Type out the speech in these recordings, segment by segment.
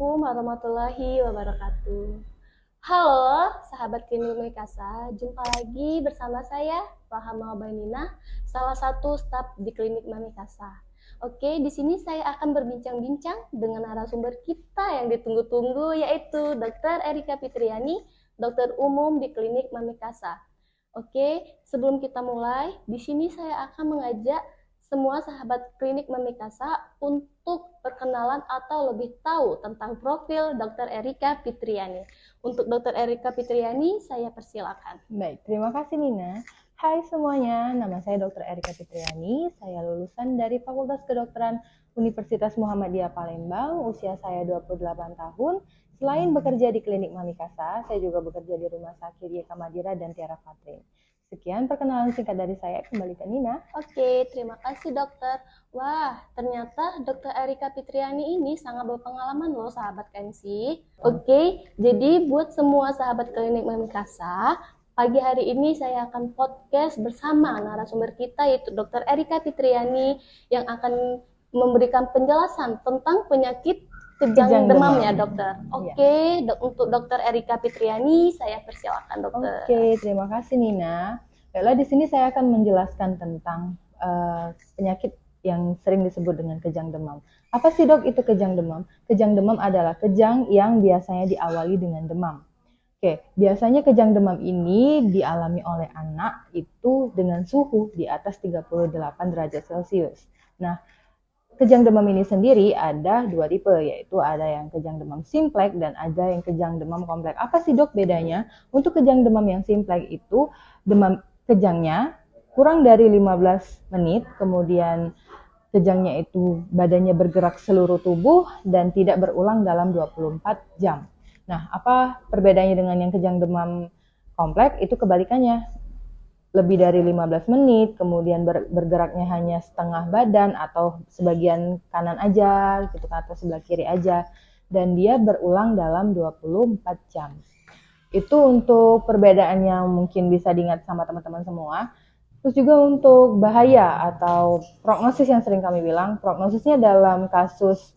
Assalamualaikum warahmatullahi wabarakatuh. Halo, sahabat klinik Mikasa, jumpa lagi bersama saya, Fahama Bainina, salah satu staf di klinik Mamikasa. Oke, di sini saya akan berbincang-bincang dengan narasumber kita yang ditunggu-tunggu, yaitu Dr. Erika Fitriani, dokter umum di klinik Mamikasa. Oke, sebelum kita mulai, di sini saya akan mengajak semua sahabat klinik Mamikasa untuk perkenalan atau lebih tahu tentang profil Dr. Erika Fitriani. Untuk Dr. Erika Fitriani, saya persilakan. Baik, terima kasih Nina. Hai semuanya, nama saya Dr. Erika Fitriani. Saya lulusan dari Fakultas Kedokteran Universitas Muhammadiyah Palembang. Usia saya 28 tahun. Selain bekerja di klinik Mamikasa, saya juga bekerja di Rumah Sakit YK Madira dan Tiara Fatrin. Sekian perkenalan singkat dari saya, kembali ke Nina. Oke, terima kasih dokter. Wah, ternyata dokter Erika Fitriani ini sangat berpengalaman loh sahabat KNC. Oke, jadi buat semua sahabat klinik Mamikasa, pagi hari ini saya akan podcast bersama narasumber kita yaitu dokter Erika Fitriani yang akan memberikan penjelasan tentang penyakit kejang demam ya dokter. Oke, untuk dokter Erika Fitriani saya persilakan dokter. Oke, terima kasih Nina. Baiklah, di sini saya akan menjelaskan tentang penyakit yang sering disebut dengan kejang demam. Apa sih dok itu kejang demam? Kejang demam adalah kejang yang biasanya diawali dengan demam. Oke, biasanya kejang demam ini dialami oleh anak itu dengan suhu di atas 38 derajat Celcius. Nah, kejang demam ini sendiri ada dua tipe, yaitu ada yang kejang demam simplex dan ada yang kejang demam kompleks. Apa sih dok bedanya? Untuk kejang demam yang simplex itu demam kejangnya kurang dari 15 menit, kemudian kejangnya itu badannya bergerak seluruh tubuh dan tidak berulang dalam 24 jam. Nah, apa perbedaannya dengan yang kejang demam kompleks? Itu kebalikannya. Lebih dari 15 menit, kemudian bergeraknya hanya setengah badan atau sebagian kanan aja, gitu kan, atau sebelah kiri aja. Dan dia berulang dalam 24 jam. Itu untuk perbedaan yang mungkin bisa diingat sama teman-teman semua. Terus juga untuk bahaya atau prognosis yang sering kami bilang, prognosisnya dalam kasus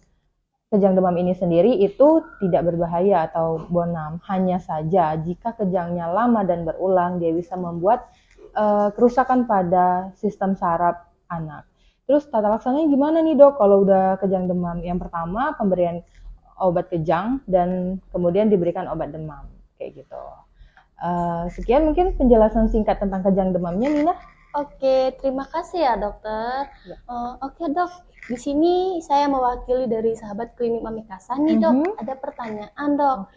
kejang demam ini sendiri itu tidak berbahaya atau bonam. Hanya saja jika kejangnya lama dan berulang, dia bisa membuat kerusakan pada sistem saraf anak. Terus tata laksananya gimana nih dok kalau udah kejang demam? Yang pertama pemberian obat kejang dan kemudian diberikan obat demam kayak gitu. Sekian mungkin penjelasan singkat tentang kejang demamnya Nina. Oke, terima kasih ya dokter. Ya. Oke dok, di sini saya mewakili dari sahabat klinik Mamikasa nih dok. Ada pertanyaan dok.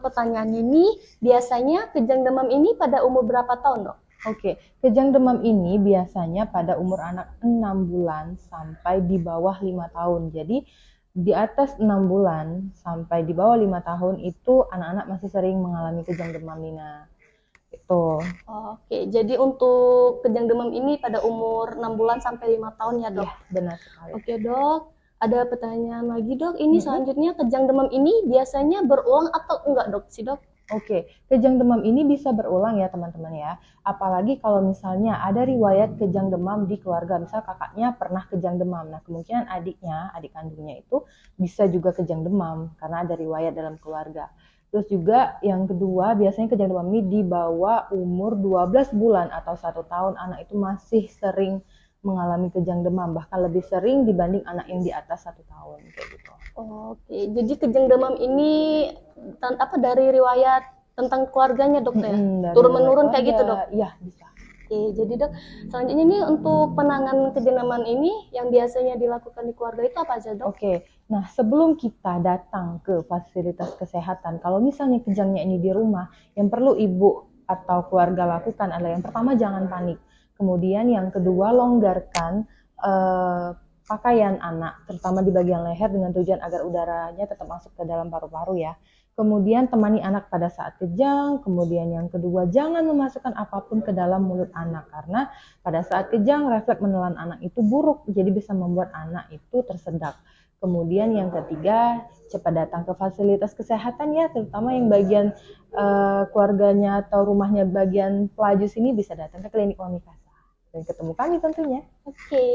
Pertanyaan ini biasanya kejang demam ini pada umur berapa tahun dok? Oke, kejang demam ini biasanya pada umur anak 6 bulan sampai di bawah 5 tahun. Jadi di atas 6 bulan sampai di bawah 5 tahun itu anak-anak masih sering mengalami kejang demam Nina. Itu. Oke, jadi untuk kejang demam ini pada umur 6 bulan sampai 5 tahun ya dok? Iya, benar sekali. Oke dok, ada pertanyaan lagi dok. Ini selanjutnya kejang demam ini biasanya berulang atau enggak dok sih dok? Oke, kejang demam ini bisa berulang ya teman-teman ya. Apalagi kalau misalnya ada riwayat kejang demam di keluarga. Misal kakaknya pernah kejang demam. Nah kemungkinan adiknya, adik kandungnya itu bisa juga kejang demam karena ada riwayat dalam keluarga. Terus juga yang kedua, biasanya kejang demam ini di bawah umur 12 bulan atau 1 tahun anak itu masih sering mengalami kejang demam. Bahkan lebih sering dibanding anak yang di atas 1 tahun kayak gitu. Oke, jadi kejang demam ini dari riwayat tentang keluarganya dok ya? Turun-menurun kayak gitu dok? Iya, bisa. Oke, jadi dok, selanjutnya ini untuk penanganan kejang demam ini yang biasanya dilakukan di keluarga itu apa aja dok? Oke, nah sebelum kita datang ke fasilitas kesehatan, kalau misalnya kejangnya ini di rumah, yang perlu ibu atau keluarga lakukan adalah yang pertama jangan panik. Kemudian yang kedua longgarkan pakaian anak, terutama di bagian leher dengan tujuan agar udaranya tetap masuk ke dalam paru-paru ya. Kemudian temani anak pada saat kejang, kemudian yang kedua jangan memasukkan apapun ke dalam mulut anak karena pada saat kejang refleks menelan anak itu buruk, jadi bisa membuat anak itu tersedak. Kemudian yang ketiga cepat datang ke fasilitas kesehatan ya, terutama yang bagian keluarganya atau rumahnya bagian Pelaju sini bisa datang ke klinik Mamikasa. dan ketemu kami tentunya. Oke,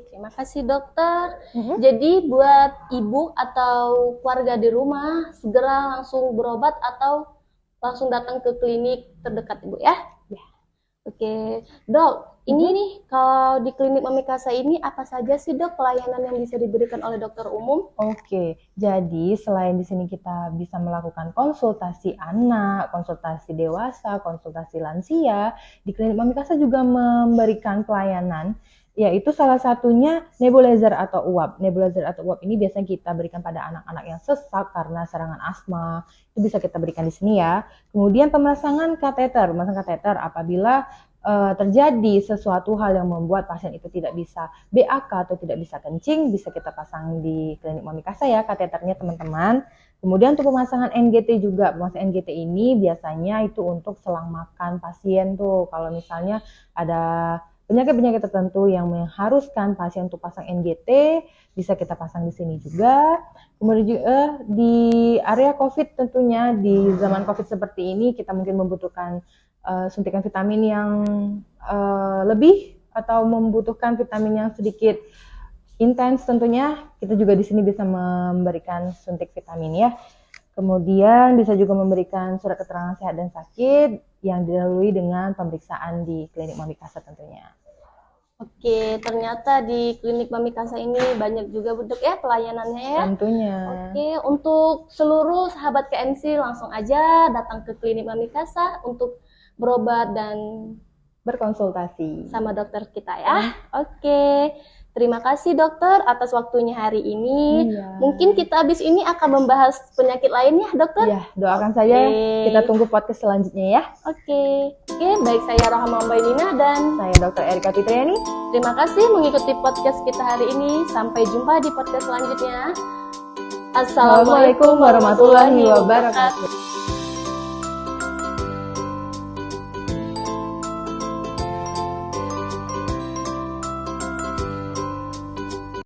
terima kasih dokter. Mhm. Jadi buat ibu atau keluarga di rumah segera langsung berobat atau langsung datang ke klinik terdekat ibu ya. Ya. Oke, dok, ini nih kalau di klinik Mami Kasa ini apa saja sih dok pelayanan yang bisa diberikan oleh dokter umum? Oke, jadi selain di sini kita bisa melakukan konsultasi anak, konsultasi dewasa, konsultasi lansia, di klinik Mami Kasa juga memberikan pelayanan, yaitu salah satunya nebulizer atau uap. Nebulizer atau uap ini biasanya kita berikan pada anak-anak yang sesak karena serangan asma, itu bisa kita berikan di sini ya. Kemudian pemasangan kateter apabila terjadi sesuatu hal yang membuat pasien itu tidak bisa BAK atau tidak bisa kencing, bisa kita pasang di klinik Mami Kasa ya kateternya teman-teman. Kemudian untuk pemasangan NGT juga, pemasangan NGT ini biasanya itu untuk selang makan pasien tuh. Kalau misalnya ada penyakit-penyakit tertentu yang mengharuskan pasien untuk pasang NGT, bisa kita pasang di sini juga. Kemudian juga di area COVID tentunya, di zaman COVID seperti ini kita mungkin membutuhkan suntikan vitamin yang lebih atau membutuhkan vitamin yang sedikit intens tentunya, kita juga di sini bisa memberikan suntik vitamin ya. Kemudian bisa juga memberikan surat keterangan sehat dan sakit yang didahului dengan pemeriksaan di klinik Mami Kasa tentunya. Oke, ternyata di klinik Mami Kasa ini banyak juga dok ya pelayanannya ya. Tentunya. Oke, untuk seluruh sahabat KMC langsung aja datang ke klinik Mami Kasa untuk berobat dan Berkonsultasi. sama dokter kita ya. Oke, terima kasih dokter atas waktunya hari ini. Iya. Mungkin kita habis ini akan membahas penyakit lainnya dokter. Ya, doakan saja. Oke. Kita tunggu podcast selanjutnya ya. Oke, baik, saya Rohama Mbainina dan Saya Dr. Erika Fitriani. terima kasih mengikuti podcast kita hari ini. Sampai jumpa di podcast selanjutnya. Assalamualaikum warahmatullahi wabarakatuh.